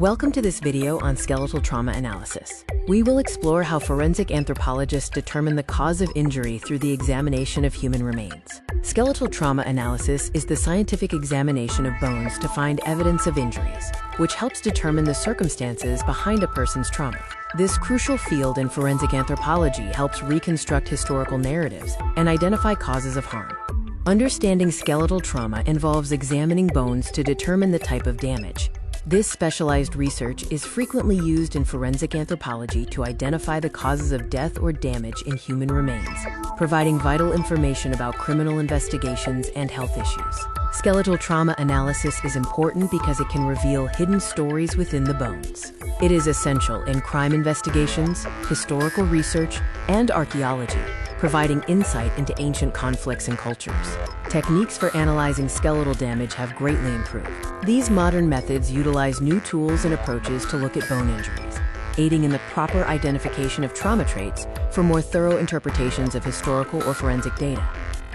Welcome to this video on skeletal trauma analysis. We will explore how forensic anthropologists determine the cause of injury through the examination of human remains. Skeletal trauma analysis is the scientific examination of bones to find evidence of injuries, which helps determine the circumstances behind a person's trauma. This crucial field in forensic anthropology helps reconstruct historical narratives and identify causes of harm. Understanding skeletal trauma involves examining bones to determine the type of damage. This specialized research is frequently used in forensic anthropology to identify the causes of death or damage in human remains, providing vital information about criminal investigations and health issues. Skeletal trauma analysis is important because it can reveal hidden stories within the bones. It is essential in crime investigations, historical research, and archaeology, providing insight into ancient conflicts and cultures. Techniques for analyzing skeletal damage have greatly improved. These modern methods utilize new tools and approaches to look at bone injuries, aiding in the proper identification of trauma traits for more thorough interpretations of historical or forensic data.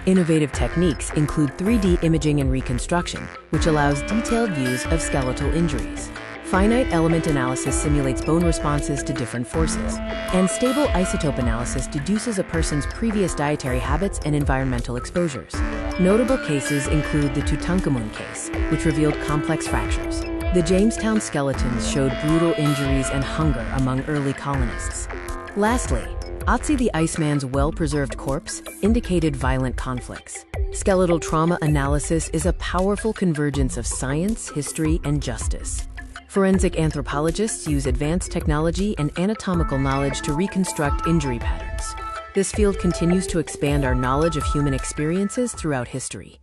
Innovative techniques include 3D imaging and reconstruction, which allows detailed views of skeletal injuries. Finite element analysis simulates bone responses to different forces, and stable isotope analysis deduces a person's previous dietary habits and environmental exposures. Notable cases include the Tutankhamun case, which revealed complex fractures. The Jamestown Skeletons showed brutal injuries and hunger among early colonists. Lastly, Ötzi the Iceman's well-preserved corpse indicated violent conflicts. Skeletal trauma analysis is a powerful convergence of science, history, and justice. Forensic anthropologists use advanced technology and anatomical knowledge to reconstruct injury patterns. This field continues to expand our knowledge of human experiences throughout history.